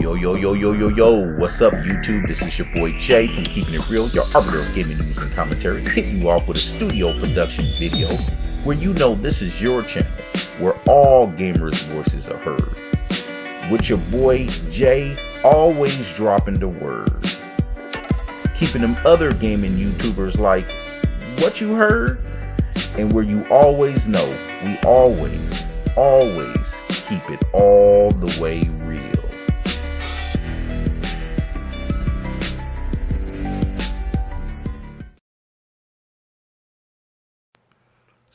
Yo, what's up, YouTube? This is your boy Jay from Keeping It Real, your arbiter of gaming news and commentary, hitting you off with a studio production video where you know this is your channel, where all gamers' voices are heard. With your boy Jay, always dropping the word. Keeping them other gaming YouTubers like, what you heard? And where you always know, we always keep it all the way real.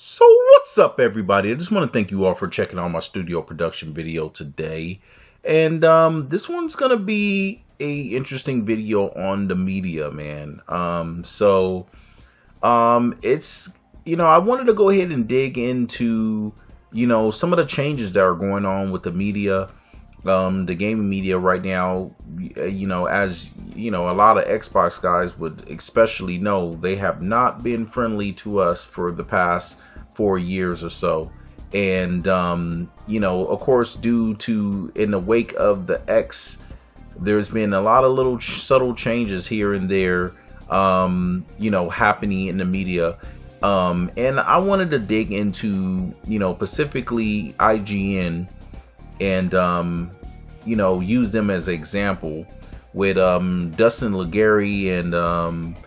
So what's up, everybody? I just want to thank you all for checking out my studio production video today. And this one's gonna be a interesting video on the media, man. It's, I wanted to go ahead and dig into some of the changes that are going on with the media, the gaming media right now. As a lot of Xbox guys would especially know, they have not been friendly to us for the past 4 years or so. And of course, due to, in the wake of the X, there's been a lot of little subtle changes here and there happening in the media. And I wanted to dig into, specifically IGN and, use them as an example with Dustin Legary and Ryan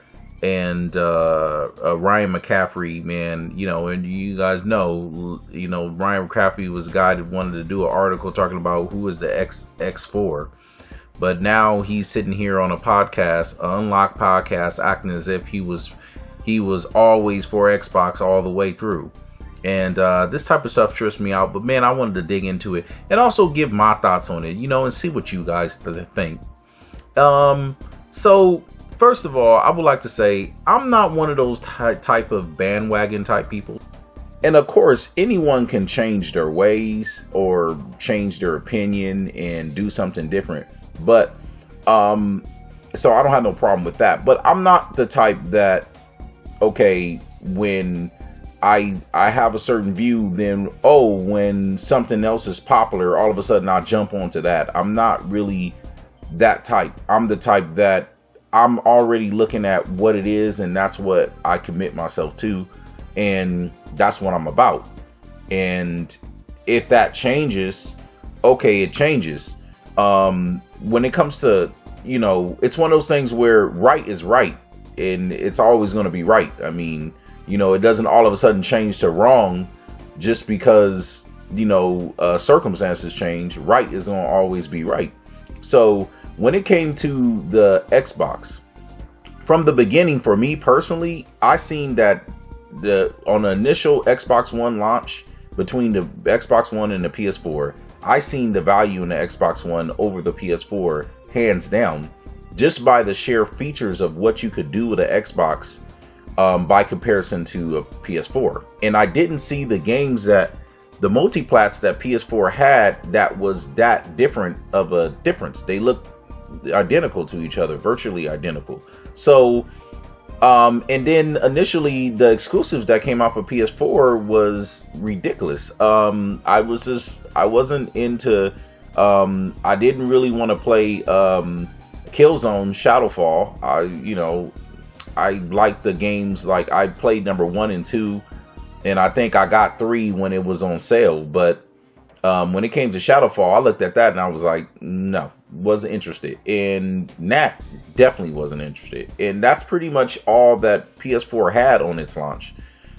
McCaffrey, man. And you guys know, Ryan McCaffrey was the guy that wanted to do an article talking about who is the X4. But now he's sitting here on a podcast, an Unlocked podcast, acting as if he was always for Xbox all the way through. And this type of stuff trips me out. But man, I wanted to dig into it and also give my thoughts on it, and see what you guys think. So first of all, I would like to say I'm not one of those type of bandwagon type people. And of course, anyone can change their ways or change their opinion and do something different. But so I don't have no problem with that. But I'm not the type that, okay, when I have a certain view, then when something else is popular, all of a sudden I jump onto that. I'm not really that type. I'm the type that I'm already looking at what it is, and that's what I commit myself to, and that's what I'm about. And if that changes, okay, it changes. When it comes to, it's one of those things where right is right, and it's always going to be right. I mean, it doesn't all of a sudden change to wrong just because, circumstances change. Right is going to always be right. So when it came to the Xbox, from the beginning, for me personally, I seen that on the initial Xbox One launch, between the Xbox One and the PS4, I seen the value in the Xbox One over the PS4, hands down, just by the sheer features of what you could do with an Xbox by comparison to a PS4. And I didn't see the games that the multiplats that PS4 had that was that different of a difference. They looked identical to each other, virtually identical. So and then initially the exclusives that came out for PS4 was ridiculous. I wasn't into I didn't really want to play Killzone Shadowfall. I like the games, like I played number 1 and 2, and I think I got 3 when it was on sale. But when it came to Shadowfall, I looked at that and I was like, no, wasn't interested. And Nat definitely wasn't interested. And that's pretty much all that PS4 had on its launch,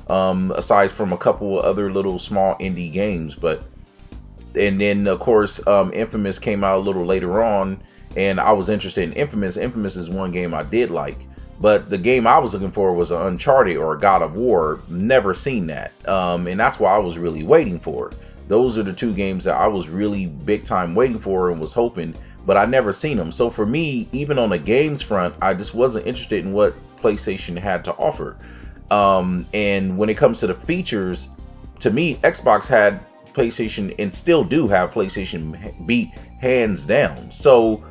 aside from a couple of other little small indie games. And then of course, Infamous came out a little later on, and I was interested in Infamous. Infamous is one game I did like. But the game I was looking for was an Uncharted or a God of War. Never seen that. And that's why I was really waiting for it. Those are the two games that I was really big time waiting for and was hoping, but I never seen them. So for me, even on the games front, I just wasn't interested in what PlayStation had to offer. And when it comes to the features, to me, Xbox had PlayStation and still do have PlayStation beat hands down. So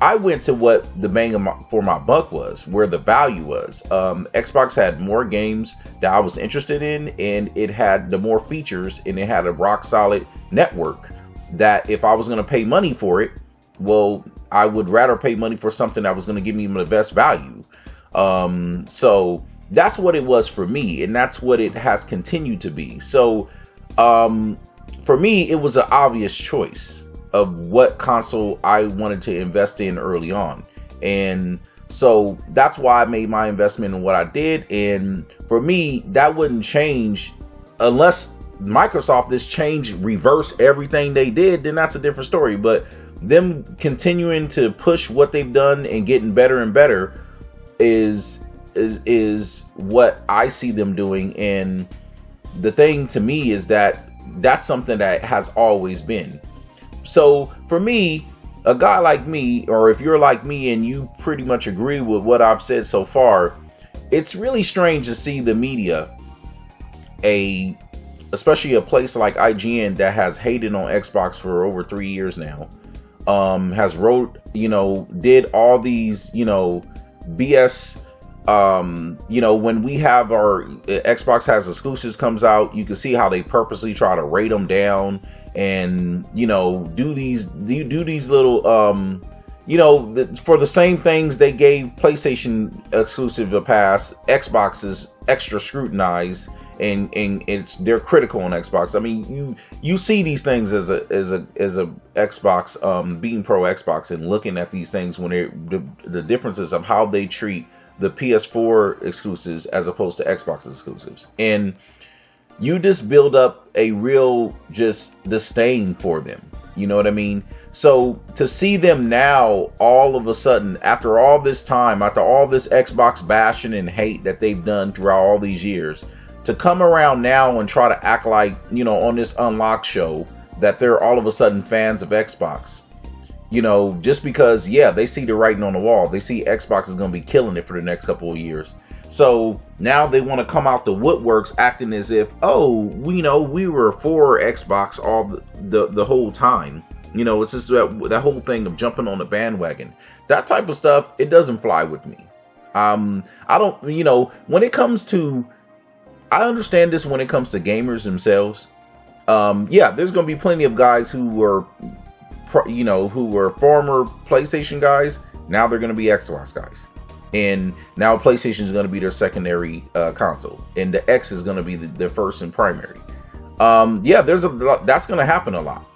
I went to what the bang for my buck was, where the value was. Xbox had more games that I was interested in, and it had the more features, and it had a rock solid network that if I was going to pay money for it, well, I would rather pay money for something that was going to give me the best value. So that's what it was for me, and that's what it has continued to be. So for me, it was an obvious choice of what console I wanted to invest in early on. And so that's why I made my investment in what I did. And for me, that wouldn't change unless Microsoft this change, reverse everything they did, then that's a different story. But them continuing to push what they've done and getting better and better is what I see them doing. And the thing to me is that that's something that has always been. So for me, a guy like me, or if you're like me and you pretty much agree with what I've said so far, it's really strange to see the media, especially a place like IGN that has hated on Xbox for over 3 years now, has wrote, did all these, BS. When we have our Xbox has exclusives comes out, you can see how they purposely try to rate them down and, do these little, for the same things they gave PlayStation exclusive a pass, Xbox is extra scrutinized, and they're critical on Xbox. I mean, you see these things as a Xbox, being pro Xbox and looking at these things when the differences of how they treat the PS4 exclusives as opposed to Xbox exclusives. And you just build up a real just disdain for them. You know what I mean? So to see them now, all of a sudden, after all this time, after all this Xbox bashing and hate that they've done throughout all these years, to come around now and try to act like, on this Unlocked show, that they're all of a sudden fans of Xbox. Just because, they see the writing on the wall. They see Xbox is going to be killing it for the next couple of years. So now they want to come out the woodworks acting as if, we were for Xbox all the whole time. It's just that whole thing of jumping on the bandwagon. That type of stuff, it doesn't fly with me. I don't, when it comes to, I understand this when it comes to gamers themselves. There's going to be plenty of guys who were former PlayStation guys. Now they're going to be Xbox guys, and now PlayStation is going to be their secondary console, and the X is going to be their first and primary. There's that's going to happen a lot.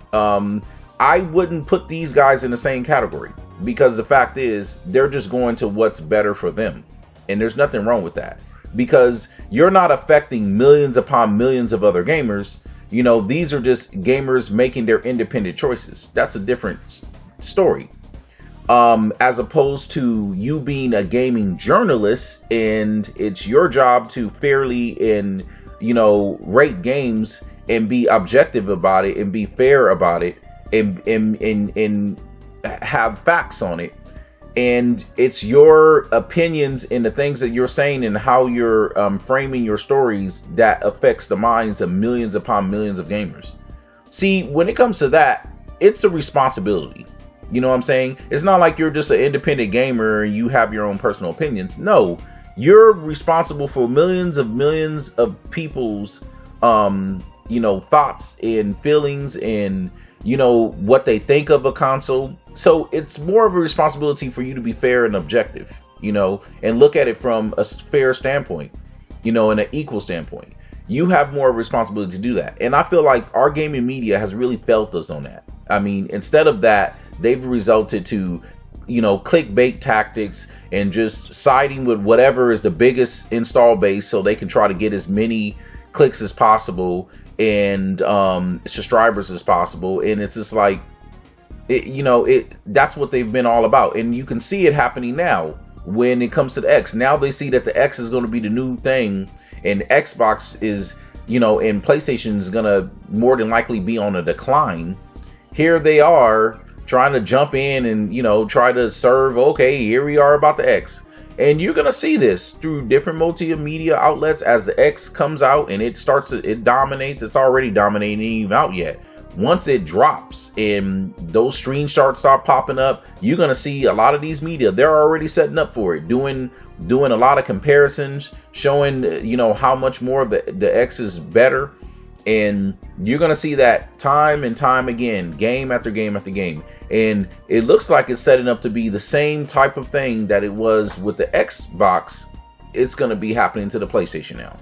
I wouldn't put these guys in the same category, because the fact is they're just going to what's better for them, and there's nothing wrong with that, because you're not affecting millions upon millions of other gamers. These are just gamers making their independent choices. That's a different story. As opposed to you being a gaming journalist, and it's your job to fairly and, rate games and be objective about it and be fair about it and have facts on it. And it's your opinions and the things that you're saying and how you're framing your stories that affects the minds of millions upon millions of gamers. See, when it comes to that, it's a responsibility. You know what I'm saying? It's not like you're just an independent gamer and you have your own personal opinions. No, you're responsible for millions of people's, thoughts and feelings and, what they think of a console. So it's more of a responsibility for you to be fair and objective, and look at it from a fair standpoint, in an equal standpoint. You have more responsibility to do that. And I feel like our gaming media has really felt us on that. I mean, instead of that, they've resulted to, clickbait tactics and just siding with whatever is the biggest install base so they can try to get as many clicks as possible and subscribers as possible. And it's just like, that's what they've been all about. And you can see it happening now when it comes to the X. Now they see that the X is going to be the new thing, and Xbox is, and PlayStation is going to more than likely be on a decline. Here they are trying to jump in and, try to serve, okay, here we are about the X. And you're going to see this through different multimedia outlets as the X comes out and it dominates. It's already dominating, even out yet. Once it drops and those screenshots start popping up, you're going to see a lot of these media. They're already setting up for it, doing a lot of comparisons, showing, how much more the X is better. And you're going to see that time and time again, game after game after game. And it looks like it's setting up to be the same type of thing that it was with the Xbox. It's going to be happening to the PlayStation now.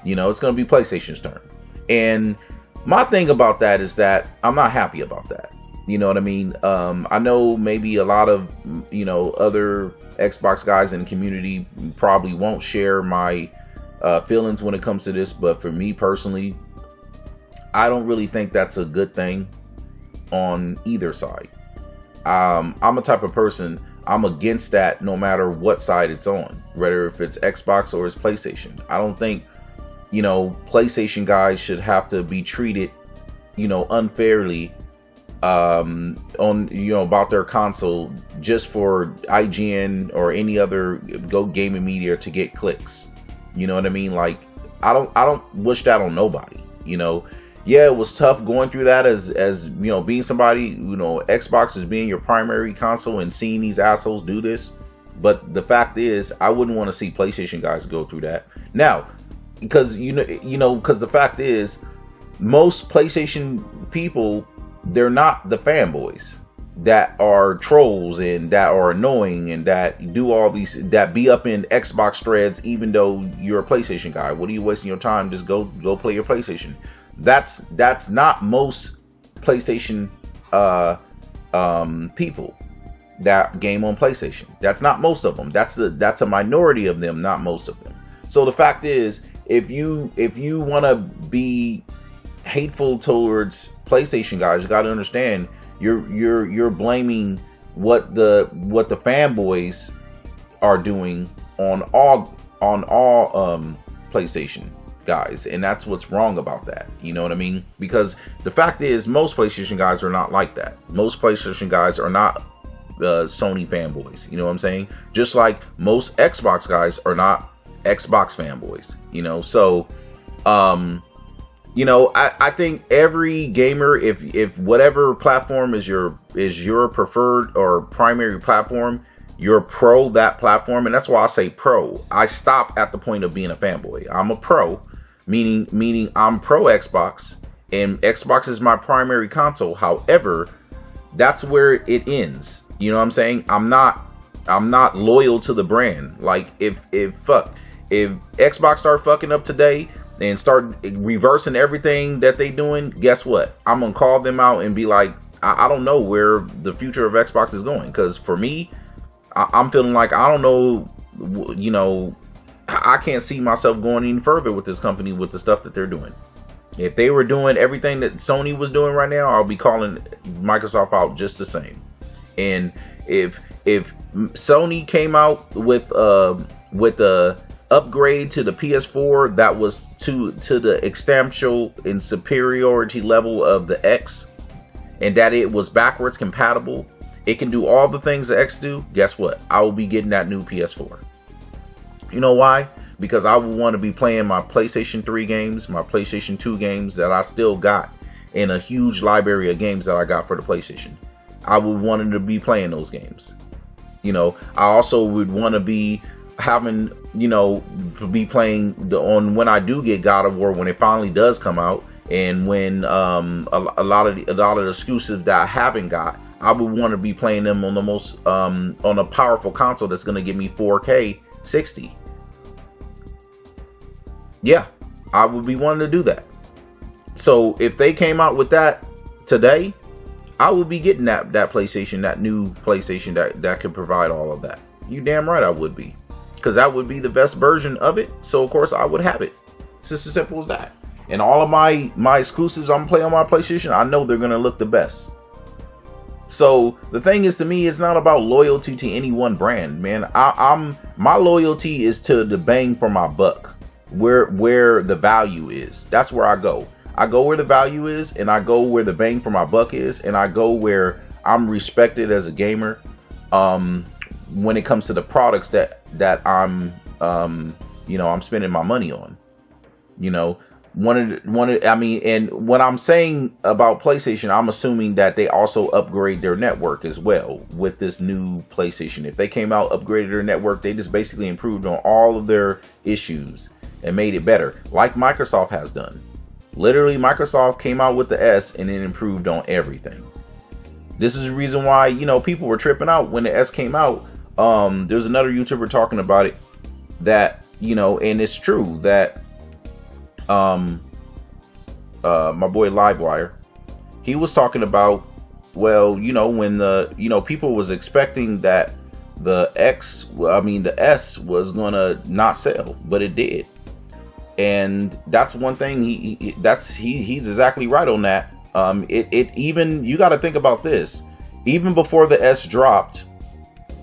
You know, it's going to be PlayStation's turn. And my thing about that is that I'm not happy about that. You know what I mean? I know maybe a lot of, you know, other Xbox guys in the community probably won't share my feelings when it comes to this. But for me personally, I don't really think that's a good thing on either side. I'm a type of person, I'm against that no matter what side it's on, whether if it's Xbox or it's PlayStation. I don't think, you know, PlayStation guys should have to be treated, you know, unfairly on, you know, about their console just for IGN or any other Go Gaming Media to get clicks. You know what I mean? Like, I don't wish that on nobody, you know. Yeah, it was tough going through that as you know, being somebody, you know, Xbox is being your primary console and seeing these assholes do this. But the fact is, I wouldn't want to see PlayStation guys go through that. Now, because because the fact is, most PlayStation people, they're not the fanboys that are trolls and that are annoying and that do all these, that be up in Xbox threads even though you're a PlayStation guy. What are you wasting your time? Just go play your PlayStation. That's not most PlayStation people that game on PlayStation. That's not most of them. That's a minority of them, not most of them. So the fact is, if you want to be hateful towards PlayStation guys, you got to understand you're blaming what the fanboys are doing on all PlayStation guys, and that's what's wrong about that. You know what I mean? Because the fact is, most PlayStation guys are not like that. Most PlayStation guys are not Sony fanboys. You know what I'm saying? Just like most Xbox guys are not Xbox fanboys. You know, so you know, I think every gamer, if whatever platform is your preferred or primary platform, you're pro that platform. And that's why I say pro. I stop at the point of being a fanboy. I'm a pro, meaning I'm pro Xbox, and Xbox is my primary console. However, that's where it ends. You know what I'm saying? I'm not loyal to the brand. Like if Xbox start fucking up today and start reversing everything that they doing, guess what? I'm gonna call them out and be like, I don't know where the future of Xbox is going. Because for me, I'm feeling like, I don't know, you know, I can't see myself going any further with this company with the stuff that they're doing. If they were doing everything that Sony was doing right now, I'll be calling Microsoft out just the same. And if Sony came out with a upgrade to the PS4 that was to the exponential and superiority level of the X, and that it was backwards compatible, it can do all the things the X do, guess what? I will be getting that new PS4. You know why? Because I would want to be playing my PlayStation 3 games, my PlayStation 2 games that I still got, in a huge library of games that I got for the PlayStation. I would want to be playing those games. You know, I also would want to be having, you know, be playing on when I do get God of War, when it finally does come out, and when a lot of the exclusives that I haven't got, I would want to be playing them on the most on a powerful console that's going to give me 4K 60. Yeah, I would be wanting to do that. So if they came out with that today, I would be getting that PlayStation, that new PlayStation that could provide all of that. You damn right I would be. Because that would be the best version of it. So of course I would have it. It's just as simple as that. And all of my exclusives I'm playing on my PlayStation, I know they're going to look the best. So the thing is, to me, it's not about loyalty to any one brand, man. My loyalty is to the bang for my buck, where the value is. That's where I go. I go where the value is, and I go where the bang for my buck is, and I go where I'm respected as a gamer. When it comes to the products that I'm I'm spending my money on. You know, I mean, and what I'm saying about PlayStation, I'm assuming that they also upgrade their network as well with this new PlayStation. If they came out, upgraded their network, they just basically improved on all of their issues and made it better, like Microsoft has done. Literally, Microsoft came out with the S and it improved on everything. This is the reason why, you know, people were tripping out when the S came out. There's another YouTuber talking about it, that, you know, and it's true that my boy Livewire, he was talking about, well, you know, when the, you know, people was expecting that the S was gonna not sell, but it did. And that's one thing he's exactly right on that. It even, you got to think about this, even before the S dropped,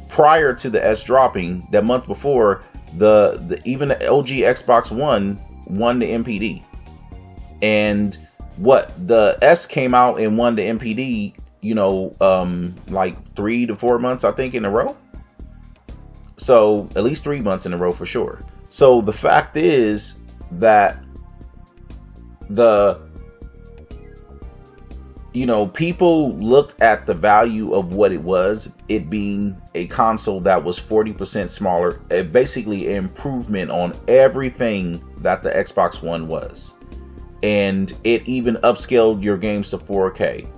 prior to the S dropping, that month before, even the LG Xbox One won the MPD. And what, the S came out and won the MPD, you know, like 3 to 4 months, I think, in a row. So at least 3 months in a row for sure. So the fact is that people looked at the value of what it was, it being a console that was 40% smaller, basically an improvement on everything that the Xbox One was. And it even upscaled your games to 4K.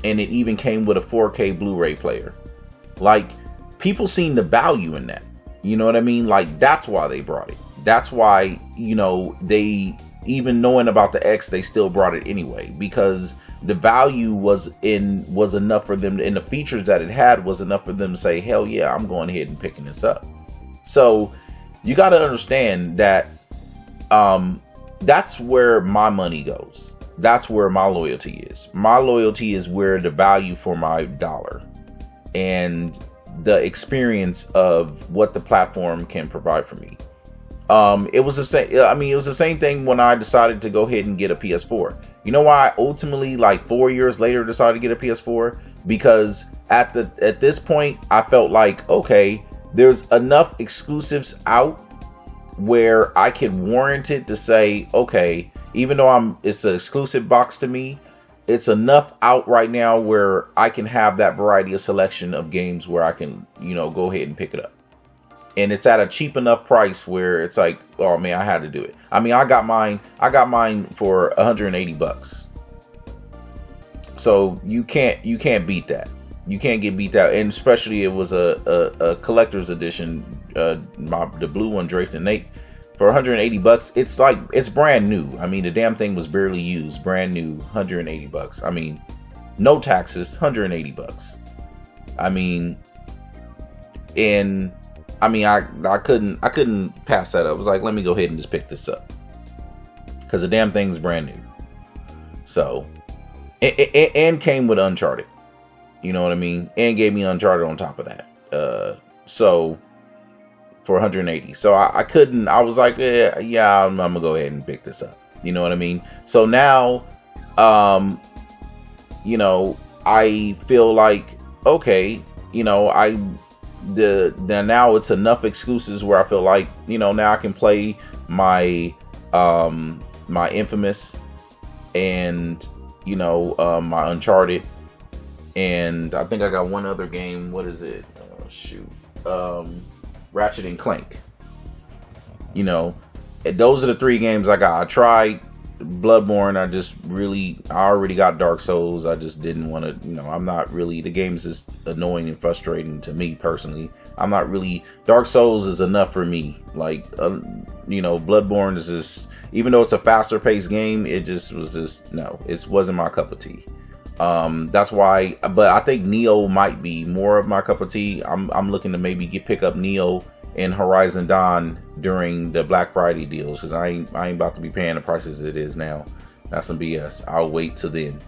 And it even came with a 4K Blu-ray player. Like, people seen the value in that. You know what I mean? Like, that's why they brought it. That's why, you know, they, even knowing about the X, they still brought it anyway, because the value was enough for them, and the features that it had was enough for them to say, hell yeah, I'm going ahead and picking this up. So you got to understand that that's where my money goes. That's where my loyalty is. My loyalty is where the value for my dollar and the experience of what the platform can provide for me. It was the same. I mean, it was the same thing when I decided to go ahead and get a PS4. You know why I ultimately, like 4 years later, decided to get a PS4? Because at this point, I felt like, okay, there's enough exclusives out where I could warrant it to say, okay, even though it's an exclusive box to me, it's enough out right now where I can have that variety of selection of games where I can, you know, go ahead and pick it up. And it's at a cheap enough price where it's like, oh man, I had to do it. I mean, I got mine for $180. So you can't beat that. You can't get beat that. And especially it was a collector's edition, the blue one, draped in Nate, for $180. It's like, it's brand new. I mean, the damn thing was barely used, brand new, $180. I mean, no taxes, $180. I mean, I couldn't pass that up. I was like, let me go ahead and just pick this up, because the damn thing's brand new. So, and came with Uncharted. You know what I mean? And gave me Uncharted on top of that. So for 180. So I couldn't. I was like, yeah, I'm gonna go ahead and pick this up. You know what I mean? So now, you know, I feel like, okay, you know, now it's enough exclusives where I feel like, you know, now I can play my my Infamous and, you know, my Uncharted, and I think I got one other game. What is it? Ratchet and Clank. You know, those are the 3 games I got. I tried Bloodborne. I already got Dark Souls. I just didn't want to, you know, I'm not really, the game's just annoying and frustrating to me personally. I'm not really, Dark Souls is enough for me. Like, you know, Bloodborne is just, even though it's a faster paced game, it just was just, no, it wasn't my cup of tea. That's why, but I think Neo might be more of my cup of tea. I'm looking to maybe pick up Neo and Horizon Dawn during the Black Friday deals, because I ain't about to be paying the prices it is now. That's some BS. I'll wait till then.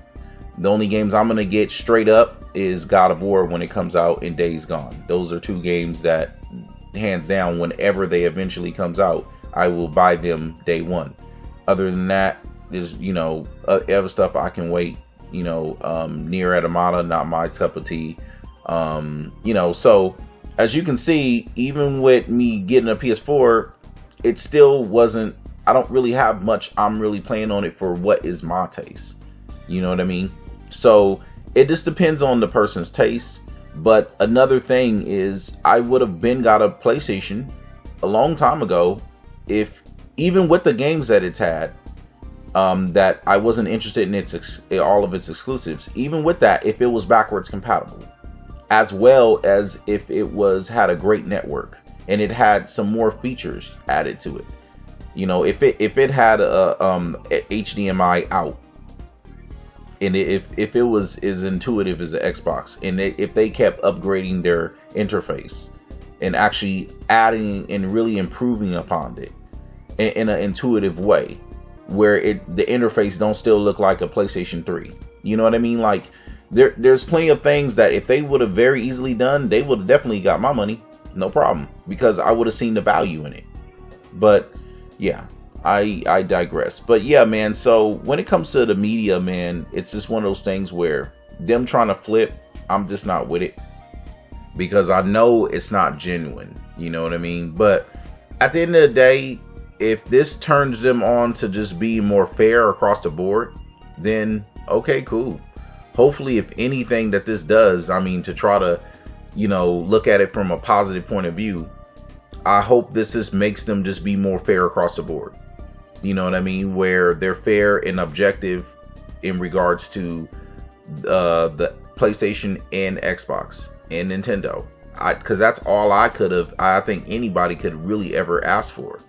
The only games I'm gonna get straight up is God of War when it comes out, and Days Gone. Those are 2 games that, hands down, whenever they eventually comes out, I will buy them day one. Other than that, there's, you know, other stuff I can wait. You know, Nier Automata, not my cup of tea. You know, so as you can see, even with me getting a PS4, it still wasn't, I don't really have much I'm really playing on it for what is my taste. You know what I mean? So it just depends on the person's taste. But another thing is, I would have got a PlayStation a long time ago, if even with the games that it's had, that I wasn't interested in all of its exclusives. Even with that, if it was backwards compatible, as well as if it had a great network and it had some more features added to it. You know, if it had a HDMI out, and if it was as intuitive as the Xbox, and if they kept upgrading their interface and actually adding and really improving upon it in an intuitive way, where the interface don't still look like a PlayStation 3. You know what I mean? Like there's plenty of things that if they would have very easily done, they would have definitely got my money, no problem, because I would have seen the value in it. But yeah, I digress. But yeah, man, so when it comes to the media, man, it's just one of those things where them trying to flip, I'm just not with it, because I know it's not genuine. You know what I mean? But at the end of the day, if this turns them on to just be more fair across the board, then okay, cool. Hopefully, if anything that this does, I mean, to try to, you know, look at it from a positive point of view, I hope this just makes them just be more fair across the board. You know what I mean? Where they're fair and objective in regards to the PlayStation and Xbox and Nintendo. Because that's all I think anybody could really ever ask for.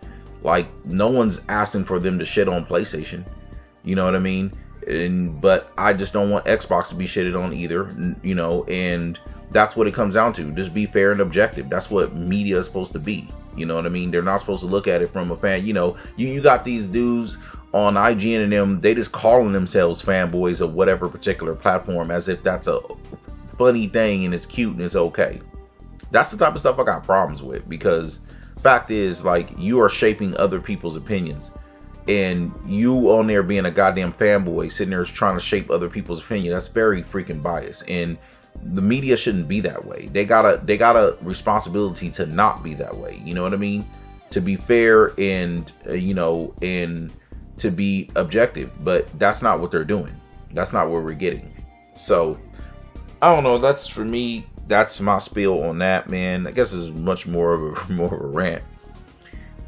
Like, no one's asking for them to shit on PlayStation. You know what I mean? But I just don't want Xbox to be shitted on either. You know, and that's what it comes down to. Just be fair and objective. That's what media is supposed to be. You know what I mean? They're not supposed to look at it from a fan. You know, you got these dudes on IGN and them, they just calling themselves fanboys of whatever particular platform as if that's a funny thing and it's cute and it's okay. That's the type of stuff I got problems with, because fact is, like, you are shaping other people's opinions, and you on there being a goddamn fanboy sitting there trying to shape other people's opinion. That's very freaking biased, and the media shouldn't be that way. They got a responsibility to not be that way. You know what I mean? To be fair and you know, and to be objective, but that's not what they're doing. That's not what we're getting. So I don't know. That's for me. That's my spiel on that, man. I guess it's much more of a rant.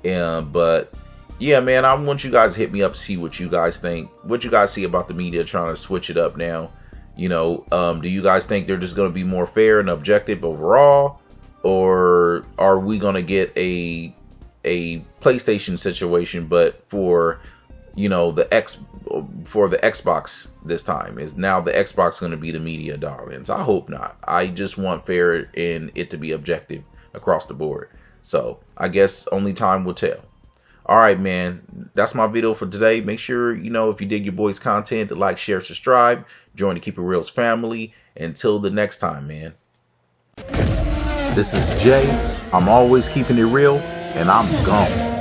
But yeah, man, I want you guys to hit me up, see what you guys think, what you guys see about the media trying to switch it up now. You know, do you guys think they're just going to be more fair and objective overall, or are we going to get a PlayStation situation, but for, you know, the Xbox this time? Is now the Xbox going to be the media darlings? I hope not. I just want fair and it to be objective across the board. So I guess only time will tell. All right, man, that's my video for today. Make sure, you know, if you dig your boys' content, to like, share, subscribe, join the Keep It Real's family. Until the next time, man. This is Jay. I'm always keeping it real, and I'm gone.